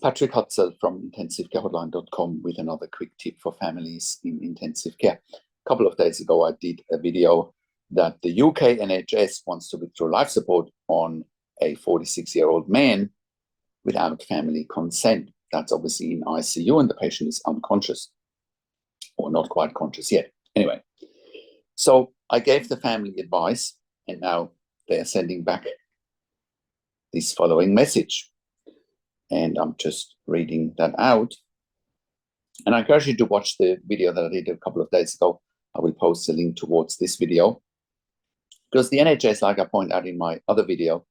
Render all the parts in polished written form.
Patrick Hutzel from intensivecarehotline.com with another quick tip for families in intensive care. A couple of days ago, I did a video that the UK NHS wants to withdraw life support on a 46-year-old man without family consent. That's obviously in ICU and the patient is unconscious or not quite conscious yet. Anyway, so I gave the family advice and now they're sending back this following message. And I'm just reading that out. And I encourage you to watch the video that I did a couple of days ago. I will post a link towards this video. Because the NHS, like I point out in my other video,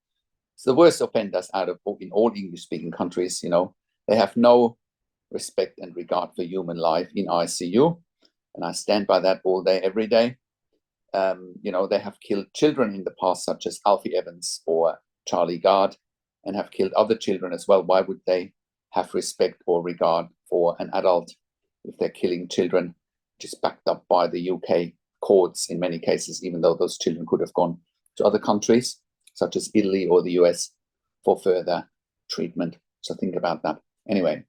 is the worst offenders in all English-speaking countries. You know, they have no respect and regard for human life in ICU. And I stand by that all day, every day. You know, they have killed children in the past, such as Alfie Evans or Charlie Gard, and have killed other children as well. Why would they have respect or regard for an adult if they're killing children, which is backed up by the UK courts in many cases, even though those children could have gone to other countries, such as Italy or the US, for further treatment. So think about that. Anyway,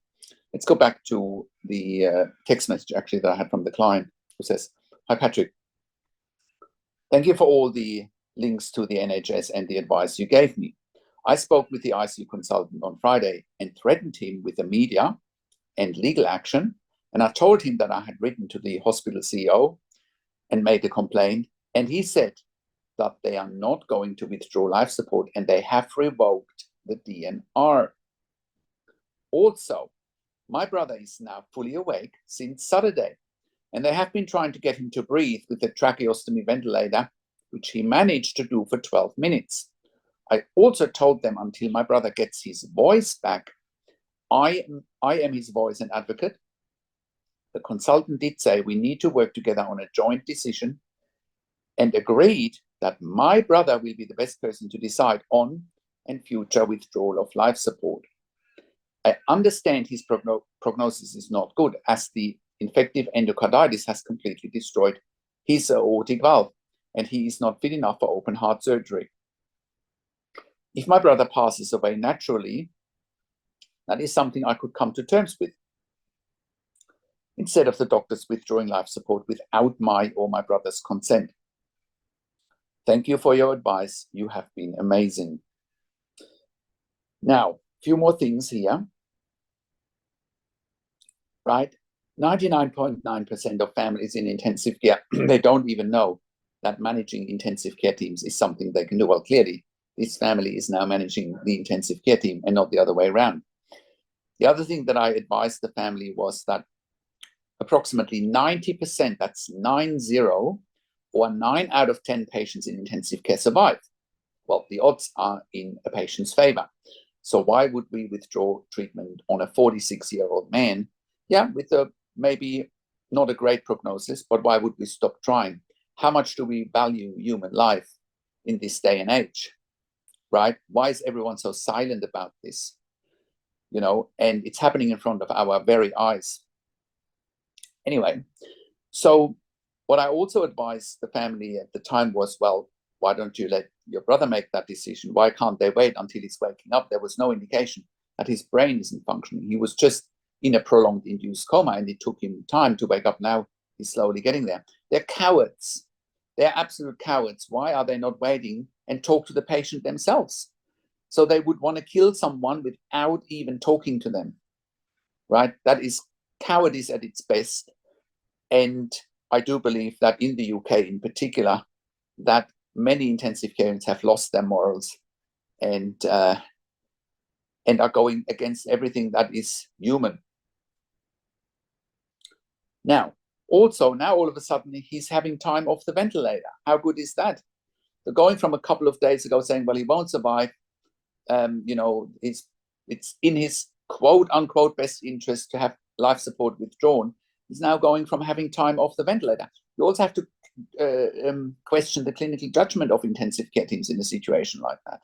let's go back to the text message actually that I had from the client who says, "Hi, Patrick. Thank you for all the links to the NHS and the advice you gave me. I spoke with the ICU consultant on Friday and threatened him with the media and legal action. And I told him that I had written to the hospital CEO and made a complaint. And he said that they are not going to withdraw life support and they have revoked the DNR. Also, my brother is now fully awake since Saturday. And they have been trying to get him to breathe with a tracheostomy ventilator, which he managed to do for 12 minutes. I also told them until my brother gets his voice back, I am his voice and advocate. The consultant did say we need to work together on a joint decision and agreed that my brother will be the best person to decide on and future withdrawal of life support. I understand his prognosis is not good as the infective endocarditis has completely destroyed his aortic valve and he is not fit enough for open heart surgery. If my brother passes away naturally, that is something I could come to terms with, instead of the doctors withdrawing life support without my or my brother's consent. Thank you for your advice. You have been amazing." Now, a few more things here. Right? 99.9% of families in intensive care, they don't even know that managing intensive care teams is something they can do. Well, clearly, this family is now managing the intensive care team and not the other way around. The other thing that I advised the family was that approximately 90%, that's 90, or 9 out of 10 patients in intensive care survive. Well, the odds are in a patient's favor. So why would we withdraw treatment on a 46-year-old man? Yeah, with a maybe not a great prognosis, but why would we stop trying? How much do we value human life in this day and age? Right? Why is everyone so silent about this? You know, and it's happening in front of our very eyes. Anyway, so what I also advised the family at the time was, well, why don't you let your brother make that decision? Why can't they wait until he's waking up? There was no indication that his brain isn't functioning. He was just in a prolonged induced coma and it took him time to wake up. Now he's slowly getting there. They're cowards. They're absolute cowards. Why are they not waiting and talk to the patient themselves? So they would want to kill someone without even talking to them, right? That is cowardice at its best. And I do believe that in the UK in particular, that many intensive care units have lost their morals and are going against everything that is human. Now, also, now all of a sudden, he's having time off the ventilator. How good is that? So going from a couple of days ago saying, well, he won't survive, you know, it's in his quote unquote best interest to have life support withdrawn, is now going from having time off the ventilator. You also have to question the clinical judgment of intensive care teams in a situation like that.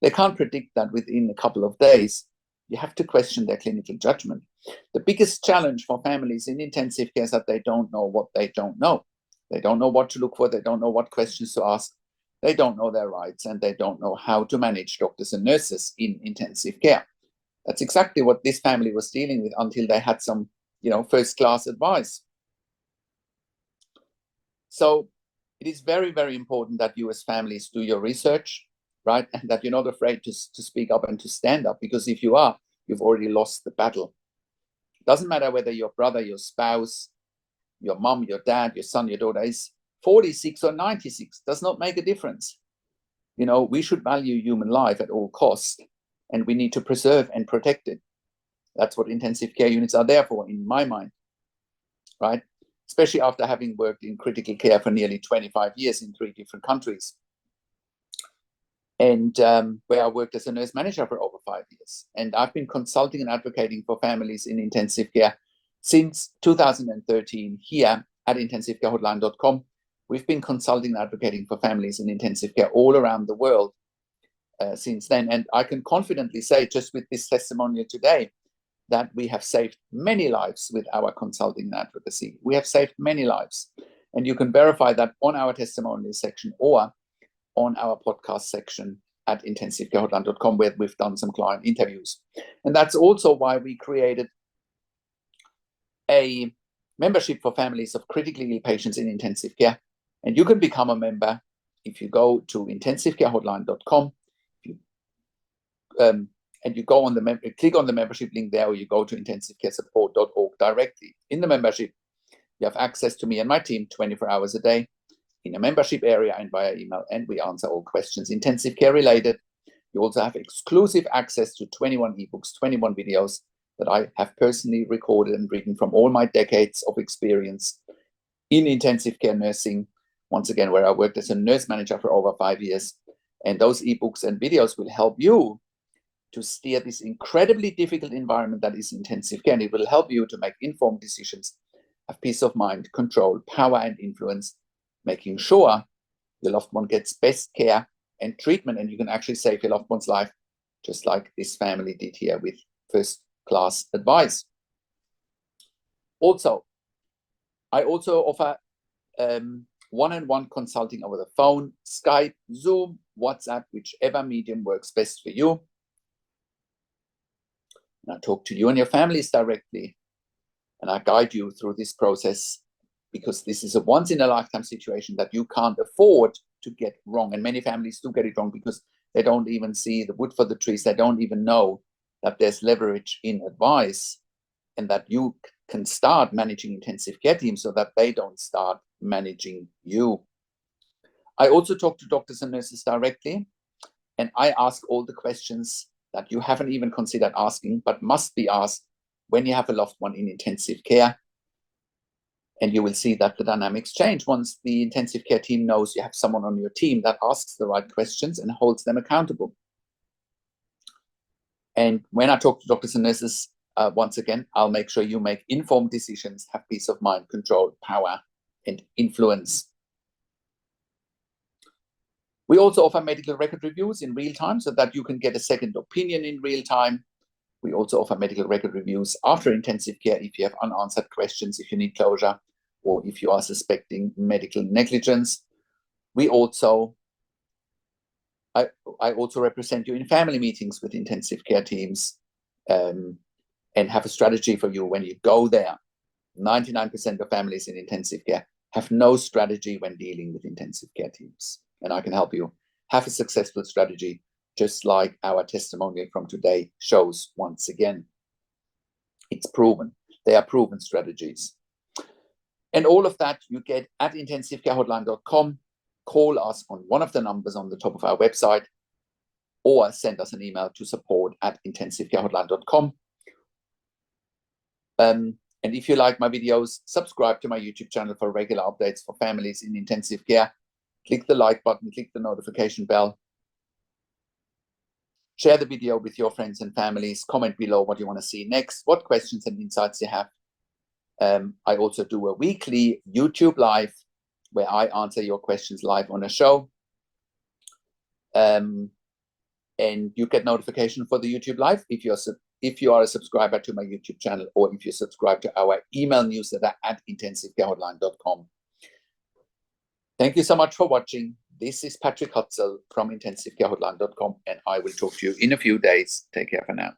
They can't predict that within a couple of days. You have to question their clinical judgment. The biggest challenge for families in intensive care is that they don't know what they don't know. They don't know what to look for. They don't know what questions to ask. They don't know their rights and they don't know how to manage doctors and nurses in intensive care. That's exactly what this family was dealing with until they had some, first-class advice. So it is very, very important that you as families do your research, right? And that you're not afraid to speak up and to stand up, because if you are, you've already lost the battle. It doesn't matter whether your brother, your spouse, your mom, your dad, your son, your daughter is 46 or 96, does not make a difference. We should value human life at all costs, and we need to preserve and protect it. That's what intensive care units are there for, in my mind, right? Especially after having worked in critical care for nearly 25 years in 3 different countries. And where I worked as a nurse manager for over 5 years. And I've been consulting and advocating for families in intensive care since 2013 here at intensivecarehotline.com. We've been consulting and advocating for families in intensive care all around the world since then. And I can confidently say, just with this testimonial today, that we have saved many lives with our consulting and advocacy. We have saved many lives. And you can verify that on our testimonial section or on our podcast section at intensivecarehotline.com, where we've done some client interviews. And that's also why we created a membership for families of critically ill patients in intensive care. And you can become a member if you go to intensivecarehotline.com and you go on click on the membership link there, or you go to intensivecaresupport.org directly. In the membership, you have access to me and my team 24 hours a day in a membership area and via email, and we answer all questions intensive care related. You also have exclusive access to 21 ebooks, 21 videos that I have personally recorded and written from all my decades of experience in intensive care nursing, once again, where I worked as a nurse manager for over 5 years. And those ebooks and videos will help you to steer this incredibly difficult environment that is intensive care. And it will help you to make informed decisions, have peace of mind, control, power, and influence, making sure your loved one gets best care and treatment, and you can actually save your loved one's life, just like this family did here with first-class advice. Also, I also offer one-on-one consulting over the phone, Skype, Zoom, WhatsApp, whichever medium works best for you. And I talk to you and your families directly, and I guide you through this process, because this is a once-in-a-lifetime situation that you can't afford to get wrong. And many families do get it wrong because they don't even see the wood for the trees. They don't even know that there's leverage in advice, and that you can start managing intensive care teams so that they don't start managing you. I also talk to doctors and nurses directly, and I ask all the questions that you haven't even considered asking, but must be asked when you have a loved one in intensive care. And you will see that the dynamics change once the intensive care team knows you have someone on your team that asks the right questions and holds them accountable. And when I talk to doctors and nurses, once again, I'll make sure you make informed decisions, have peace of mind, control, power, and influence. We also offer medical record reviews in real time so that you can get a second opinion in real time. We also offer medical record reviews after intensive care if you have unanswered questions, if you need closure, or if you are suspecting medical negligence. I also represent you in family meetings with intensive care teams, and have a strategy for you when you go there. 99% of families in intensive care have no strategy when dealing with intensive care teams, and I can help you have a successful strategy, just like our testimonial from today shows once again. It's proven. They are proven strategies. And all of that you get at intensivecarehotline.com. Call us on one of the numbers on the top of our website, or send us an email to support@intensivecarehotline.com. And if you like my videos, subscribe to my YouTube channel for regular updates for families in intensive care. Click the like button, click the notification bell. Share the video with your friends and families. Comment below what you want to see next, what questions and insights you have. I also do a weekly YouTube live where I answer your questions live on a show. And you get notification for the YouTube live if you are a subscriber to my YouTube channel, or if you subscribe to our email newsletter at intensivecarehotline.com. Thank you so much for watching. This is Patrick Hutzel from intensivecarehotline.com, and I will talk to you in a few days. Take care for now.